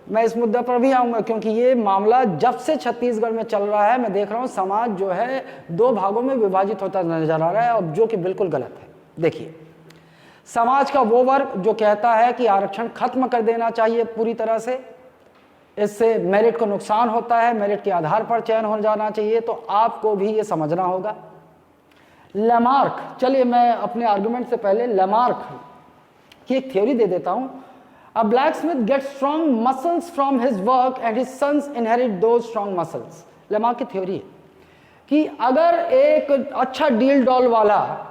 मैं इस मुद्दे पर भी आऊँगा, क्योंकि ये मामला जब से छत्तीसगढ़ में चल रहा है मैं देख रहा हूँ समाज जो है दो भागों में विभाजित होता नजर आ रहा है, और जो कि बिल्कुल गलत है। देखिए, समाज का वो वर्ग जो कहता है कि आरक्षण खत्म कर देना चाहिए पूरी तरह से, इससे मेरिट को नुकसान होता है, मेरिट के आधार पर चयन हो जाना चाहिए, तो आपको भी ये समझना होगा। लेमार्क, चलिए मैं अपने आर्गुमेंट से पहले लेमार्क की एक थ्योरी दे देता हूं। A blacksmith gets strong muscles from his work and his sons inherit those strong muscles। Lamarck की थ्योरी है कि अगर एक अच्छा डील डॉल वाला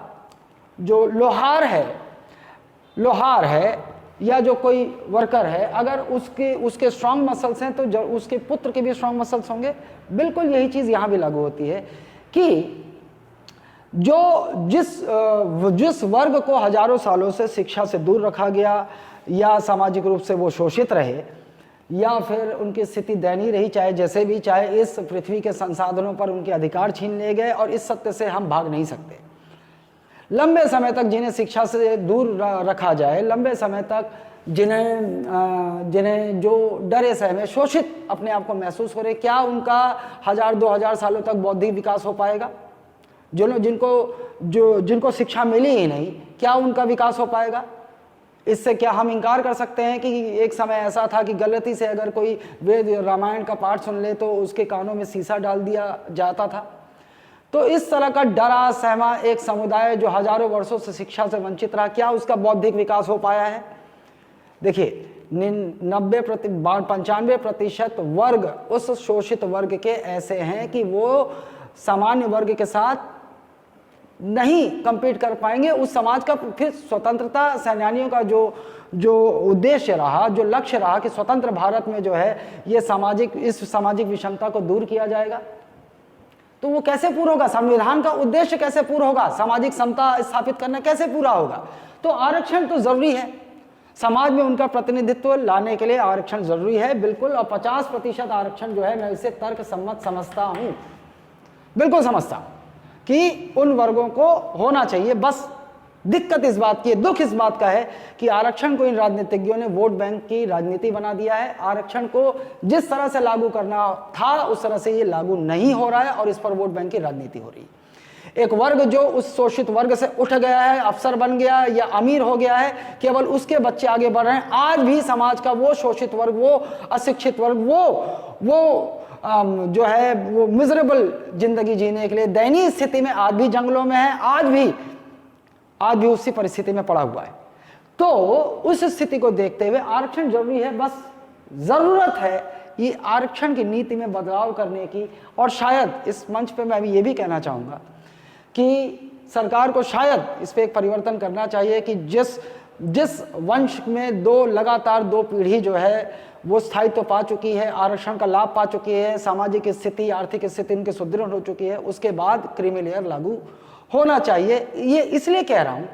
जो लोहार है या जो कोई वर्कर है, अगर उसके स्ट्रांग मसल्स हैं तो उसके पुत्र के भी स्ट्रांग मसल्स होंगे। बिल्कुल यही चीज यहां भी लागू होती है कि जिस वर्ग को हजारों सालों से शिक्षा से दूर रखा गया, या सामाजिक रूप से वो शोषित रहे, या फिर उनकी स्थिति दयनीय रही, चाहे जैसे भी, चाहे इस पृथ्वी के संसाधनों पर उनके अधिकार छीन लिए गए, और इस सत्य से हम भाग नहीं सकते। लंबे समय तक जिन्हें शिक्षा से दूर रखा जाए, लंबे समय तक जिन्हें जो डरे सहमे शोषित अपने आप को महसूस हो रहे, क्या उनका 1000-2000 सालों तक बौद्धिक विकास हो पाएगा? जिनको शिक्षा मिली ही नहीं, क्या उनका विकास हो पाएगा? इससे क्या हम इनकार कर सकते हैं कि एक समय ऐसा था कि गलती से अगर कोई वेद रामायण का पाठ सुन ले तो उसके कानों में शीशा डाल दिया जाता था? तो इस तरह का डरा सहमा एक समुदाय जो हजारों वर्षों से शिक्षा से वंचित रहा, क्या उसका बौद्धिक विकास हो पाया है? देखिए, 95% वर्ग उस शोषित वर्ग के ऐसे हैं कि वो सामान्य वर्ग के साथ नहीं कंपीट कर पाएंगे। उस समाज का फिर स्वतंत्रता सेनानियों का जो उद्देश्य रहा, जो लक्ष्य रहा कि स्वतंत्र भारत में जो है ये इस सामाजिक विषमता को दूर किया जाएगा, तो वो कैसे पूरा होगा? संविधान का उद्देश्य कैसे पूरा होगा? सामाजिक समता स्थापित करना कैसे पूरा होगा? तो आरक्षण तो जरूरी है, समाज में उनका प्रतिनिधित्व लाने के लिए आरक्षण जरूरी है, बिल्कुल। और 50% आरक्षण जो है मैं इसे तर्क सम्मत समझता हूं, बिल्कुल समझता हूं कि उन वर्गों को होना चाहिए। बस दिक्कत इस बात की है, दुख इस बात का है कि आरक्षण को इन राजनीतिज्ञों ने वोट बैंक की राजनीति बना दिया है। आरक्षण को जिस तरह से लागू करना था उस तरह से ये लागू नहीं हो रहा है, और इस पर वोट बैंक की राजनीति हो रही है। एक वर्ग जो उस शोषित वर्ग से उठ गया है, अफसर बन गया या अमीर हो गया है, केवल उसके बच्चे आगे बढ़ रहे हैं। आज भी समाज का वो शोषित वर्ग, वो अशिक्षित वर्ग, वो जो है वो मिजरेबल जिंदगी जीने के लिए दयनीय स्थिति में आज भी जंगलों में है, आज भी उसी परिस्थिति में पड़ा हुआ है। तो उस स्थिति को देखते हुए आरक्षण जरूरी है। बस जरूरत है ये आरक्षण की नीति में बदलाव करने की, और शायद इस मंच पे मैं अभी ये भी कहना चाहूँगा कि सरकार को शायद इस पे एक परिवर्तन करना चाहिए कि जिस वंश में लगातार दो पीढ़ी जो है वो स्थायित्व पा चुकी है, आरक्षण का लाभ पा चुकी है, सामाजिक स्थिति, आर्थिक स्थिति उनकी सुदृढ़ हो चुकी है, उसके बाद क्रीमी लेयर लागू होना चाहिए। ये इसलिए कह रहा हूं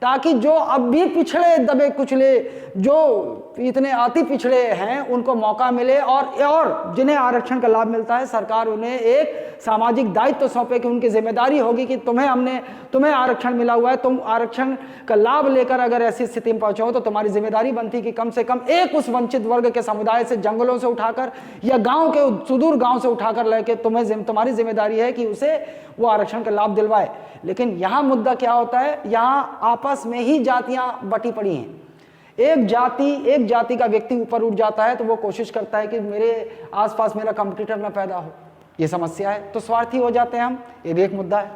ताकि जो अब भी पिछड़े दबे कुचले, जो इतने अति पिछड़े हैं, उनको मौका मिले, और जिन्हें आरक्षण का लाभ मिलता है सरकार उन्हें एक सामाजिक दायित्व सौंपे कि उनकी जिम्मेदारी होगी कि तुम्हें आरक्षण मिला हुआ है, तुम आरक्षण का लाभ लेकर अगर ऐसी स्थिति में पहुंचे हो तो तुम्हारी जिम्मेदारी बनती कि कम से कम एक उस वंचित वर्ग के समुदाय से जंगलों से उठाकर या गांव के सुदूर गांव से उठाकर लेके तुम्हारी जिम्मेदारी है कि उसे वो आरक्षण का लाभ दिलवाए। लेकिन यहाँ मुद्दा क्या होता है, यहाँ आपस में ही जातियां बटी पड़ी हैं। एक जाति का व्यक्ति ऊपर उठ जाता है तो वो कोशिश करता है कि मेरे आसपास मेरा कंपटीटर ना पैदा हो, ये समस्या है, तो स्वार्थी हो जाते हैं हम, ये भी एक मुद्दा है।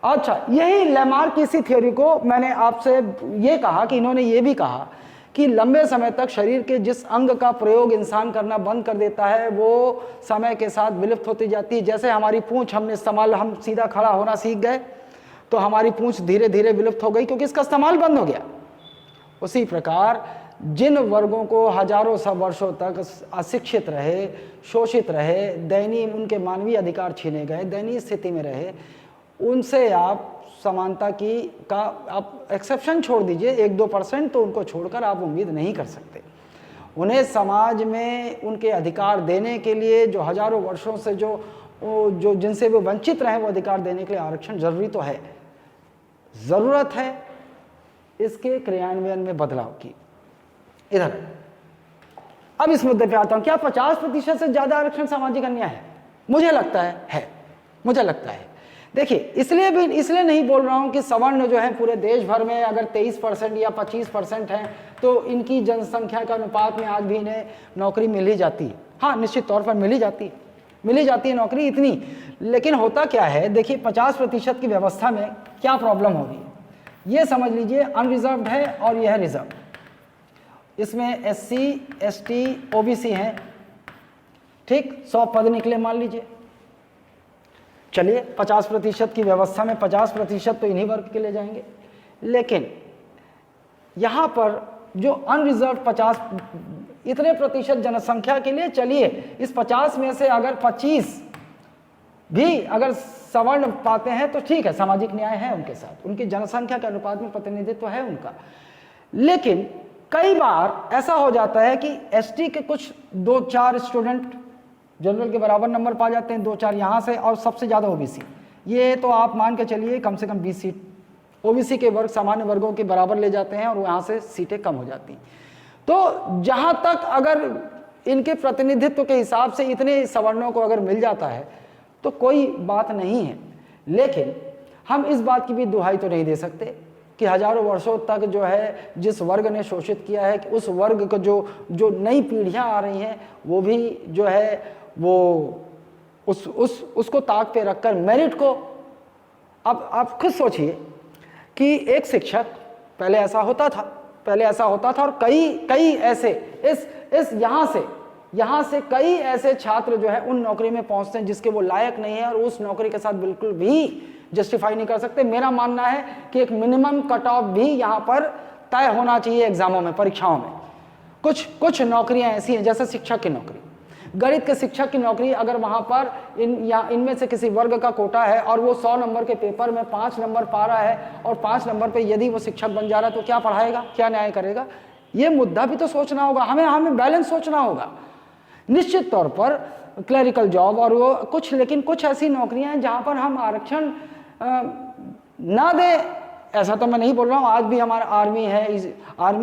अच्छा, यही लेमार्क की इसी थ्योरी को मैंने आपसे ये कहा कि इन्होंने ये भी कहा कि लंबे समय तक शरीर के जिस अंग का प्रयोग इंसान करना बंद कर देता है वो समय के साथ विलुप्त होती जाती है। जैसे हमारी पूंछ हम सीधा खड़ा होना सीख गए तो हमारी पूंछ धीरे धीरे विलुप्त हो गई क्योंकि इसका इस्तेमाल बंद हो गया। उसी प्रकार जिन वर्गों को हजारों वर्षों तक अशिक्षित रहे, शोषित रहे, दयनीय उनके मानवीय अधिकार छीने गए, दयनीय स्थिति में रहे, उनसे आप समानता का आप एक्सेप्शन छोड़ दीजिए 1-2%, तो उनको छोड़कर आप उम्मीद नहीं कर सकते। उन्हें समाज में उनके अधिकार देने के लिए जो हजारों वर्षों से जो जिनसे वो वंचित रहे वो अधिकार देने के लिए आरक्षण जरूरी तो है। जरूरत है इसके क्रियान्वयन में बदलाव की। इधर अब इस मुद्दे पे आता हूं, क्या 50% से ज्यादा आरक्षण सामाजिक अन्याय है? मुझे लगता है मुझे लगता है। देखिए, इसलिए नहीं बोल रहा हूं कि सवर्ण जो है पूरे देश भर में अगर 23% या 25% है तो इनकी जनसंख्या के अनुपात में आज भी इन्हें नौकरी मिल ही जाती है। हाँ, निश्चित तौर पर मिल ही जाती है नौकरी इतनी। लेकिन होता क्या है, देखिए 50% की व्यवस्था में क्या प्रॉब्लम हो रही है, ये समझ लीजिए। अनरिजर्व्ड है और यह है रिजर्व। इसमें SC, ST, OBC हैं, ठीक, 100 पद निकले मान लीजिए। चलिए 50% की व्यवस्था में 50% तो इन्हीं वर्ग के लिए जाएंगे। लेकिन यहां पर जो अनरिजर्व 50 इतने प्रतिशत जनसंख्या के लिए, चलिए इस 50 में से अगर 25 भी अगर सवर्ण पाते हैं तो ठीक है, सामाजिक न्याय है उनके साथ, उनकी जनसंख्या के अनुपात में प्रतिनिधित्व है उनका। लेकिन कई बार ऐसा हो जाता है कि ST के कुछ 2-4 स्टूडेंट जनरल के बराबर नंबर पा जाते हैं, 2-4 यहाँ से, और सबसे ज़्यादा OBC। ये तो आप मान के चलिए कम से कम 20 सीट OBC के वर्ग सामान्य वर्गों के बराबर ले जाते हैं और यहाँ से सीटें कम हो जाती हैं। तो जहाँ तक अगर इनके प्रतिनिधित्व के हिसाब से इतने सवर्णों को अगर मिल जाता है तो कोई बात नहीं है। लेकिन हम इस बात की भी दुहाई तो नहीं दे सकते कि हजारों वर्षों तक जो है जिस वर्ग ने शोषित किया है, कि उस वर्ग को जो नई पीढ़ियां आ रही हैं वो भी जो है वो उसको ताक पे रखकर मेरिट को, अब आप खुद सोचिए कि एक शिक्षक, पहले ऐसा होता था और कई ऐसे इस यहाँ से कई ऐसे छात्र जो है उन नौकरी में पहुंचते हैं जिसके वो लायक नहीं है और उस नौकरी के साथ बिल्कुल भी जस्टिफाई नहीं कर सकते। मेरा मानना है कि एक मिनिमम कट ऑफ भी यहाँ पर तय होना चाहिए एग्जामों में, परीक्षाओं में। कुछ नौकरियां ऐसी हैं, जैसे शिक्षक की नौकरी, गणित के शिक्षक की नौकरी, अगर वहां पर इनमें से किसी वर्ग का कोटा है और वो 100 नंबर के पेपर में 5 नंबर पा रहा है और 5 नंबर पे यदि वो शिक्षक बन जा रहा है तो क्या पढ़ाएगा, क्या न्याय करेगा? ये मुद्दा भी तो सोचना होगा, हमें बैलेंस सोचना होगा। निश्चित तौर पर क्लरिकल जॉब और वो लेकिन कुछ ऐसी नौकरियां हैं जहां पर हम आरक्षण ना दे, ऐसा तो मैं नहीं बोल रहा हूँ। आज भी हमारा आर्मी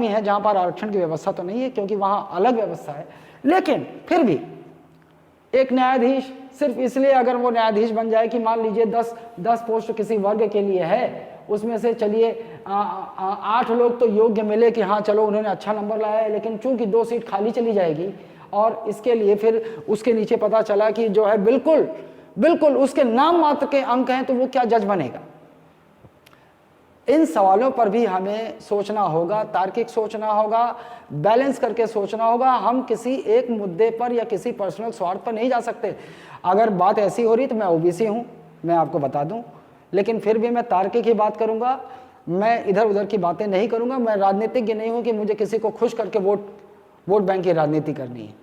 है जहां पर आरक्षण की व्यवस्था तो नहीं है क्योंकि वहां अलग व्यवस्था है। लेकिन फिर भी एक न्यायाधीश सिर्फ इसलिए अगर वो न्यायाधीश बन जाए कि मान लीजिए 10 पोस्ट किसी वर्ग के लिए है, उसमें से चलिए 8 लोग तो योग्य मिले कि हाँ चलो उन्होंने अच्छा नंबर लाया है, लेकिन चूंकि 2 सीट खाली चली जाएगी और इसके लिए फिर उसके नीचे पता चला कि जो है बिल्कुल उसके नाम मात्र के अंक हैं, तो वो क्या जज बनेगा? इन सवालों पर भी हमें सोचना होगा, तार्किक सोचना होगा, बैलेंस करके सोचना होगा। हम किसी एक मुद्दे पर या किसी पर्सनल स्वार्थ पर नहीं जा सकते। अगर बात ऐसी हो रही तो मैं OBC हूं, मैं आपको बता दूं, लेकिन फिर भी मैं तार्किक ही बात करूंगा, मैं इधर उधर की बातें नहीं करूंगा। मैं राजनीतिज्ञ नहीं हूं कि मुझे किसी को खुश करके वोट बैंक की राजनीति करनी है।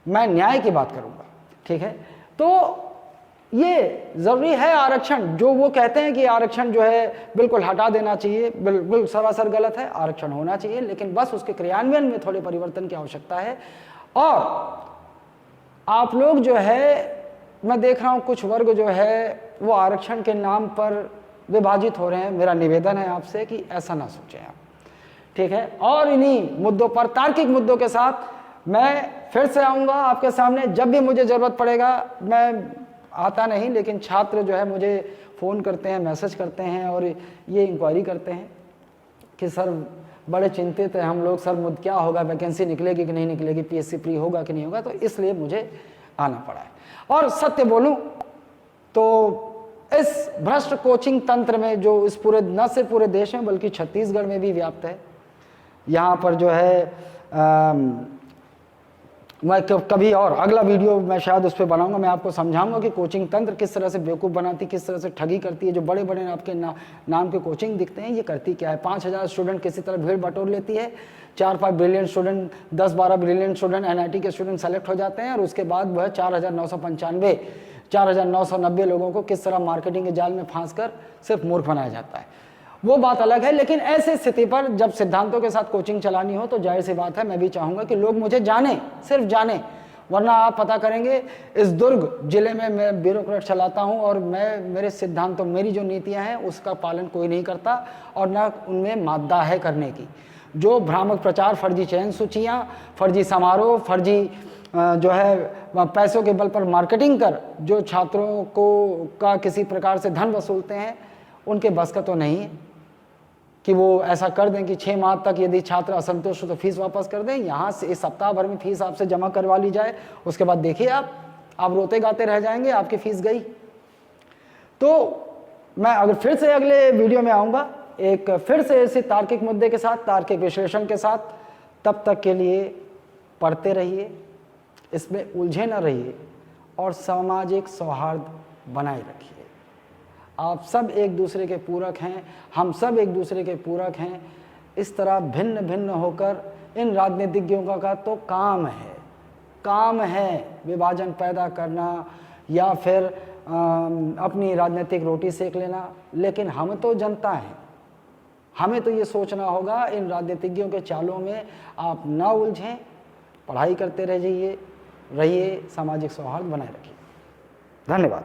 मैं न्याय की बात करूंगा, ठीक है? तो ये जरूरी है आरक्षण, जो वो कहते हैं कि आरक्षण जो है बिल्कुल हटा देना चाहिए, बिल्कुल सरासर गलत है। आरक्षण होना चाहिए, लेकिन बस उसके क्रियान्वयन में थोड़े परिवर्तन की आवश्यकता है। और आप लोग जो है, मैं देख रहा हूं कुछ वर्ग जो है वो आरक्षण के नाम पर विभाजित हो रहे हैं। मेरा निवेदन है आपसे कि ऐसा ना सोचें आप, ठीक है? और इन्हीं मुद्दों पर, तार्किक मुद्दों के साथ मैं फिर से आऊंगा आपके सामने जब भी मुझे जरूरत पड़ेगा। मैं आता नहीं, लेकिन छात्र जो है मुझे फ़ोन करते हैं, मैसेज करते हैं और ये इंक्वायरी करते हैं कि सर बड़े चिंतित हैं हम लोग, सर क्या होगा, वैकेंसी निकलेगी कि नहीं निकलेगी, PSC फ्री होगा कि नहीं होगा। तो इसलिए मुझे आना पड़ा है। और सत्य बोलूं तो इस भ्रष्ट कोचिंग तंत्र में जो इस पूरे, न सिर्फ पूरे देश में बल्कि छत्तीसगढ़ में भी व्याप्त है, यहाँ पर जो है मैं कभी और अगला वीडियो मैं शायद उस पर बनाऊंगा। मैं आपको समझाऊंगा कि कोचिंग तंत्र किस तरह से बेवकूफ़ बनाती, किस तरह से ठगी करती है। जो बड़े बड़े आपके नाम के कोचिंग दिखते हैं, ये करती क्या है? 5000 स्टूडेंट किसी तरह भीड़ बटोर लेती है, 4-5 brilliant student, 10-12 brilliant student NIT के स्टूडेंट सेलेक्ट हो जाते हैं और उसके बाद वह 4,990 लोगों को किस तरह मार्केटिंग के जाल में फांस कर सिर्फ मूर्ख बनाया जाता है, वो बात अलग है। लेकिन ऐसी स्थिति पर जब सिद्धांतों के साथ कोचिंग चलानी हो तो जाहिर सी बात है मैं भी चाहूँगा कि लोग मुझे जाने, सिर्फ जाने। वरना आप पता करेंगे इस दुर्ग जिले में मैं ब्यूरोक्रेट चलाता हूँ और मेरे सिद्धांतों, मेरी जो नीतियाँ हैं उसका पालन कोई नहीं करता और ना उनमें मादा है करने की। जो भ्रामक प्रचार, फर्जी चयन सूचियाँ, फर्जी समारोह, फर्जी जो है पैसों के बल पर मार्केटिंग कर जो छात्रों को का किसी प्रकार से धन वसूलते हैं, उनके बस का तो नहीं है कि वो ऐसा कर दें कि 6 माह तक यदि छात्र असंतुष्ट तो फीस वापस कर दें। यहाँ से इस सप्ताह भर में फीस आपसे जमा करवा ली जाए, उसके बाद देखिए आप रोते गाते रह जाएंगे, आपकी फीस गई। तो मैं अगर फिर से अगले वीडियो में आऊँगा एक फिर से ऐसे तार्किक मुद्दे के साथ, तार्किक विश्लेषण के साथ। तब तक के लिए पढ़ते रहिए, इसमें उलझे न रहिए और सामाजिक सौहार्द बनाए रखिए। आप सब एक दूसरे के पूरक हैं, हम सब एक दूसरे के पूरक हैं। इस तरह भिन्न भिन्न होकर इन राजनीतिज्ञों का तो काम है विभाजन पैदा करना या फिर अपनी राजनीतिक रोटी सेक लेना। लेकिन हम तो जनता हैं, हमें तो ये सोचना होगा इन राजनीतिज्ञों के चालों में आप ना उलझें, पढ़ाई करते रहिए, सामाजिक सौहार्द बनाए रखिए। धन्यवाद।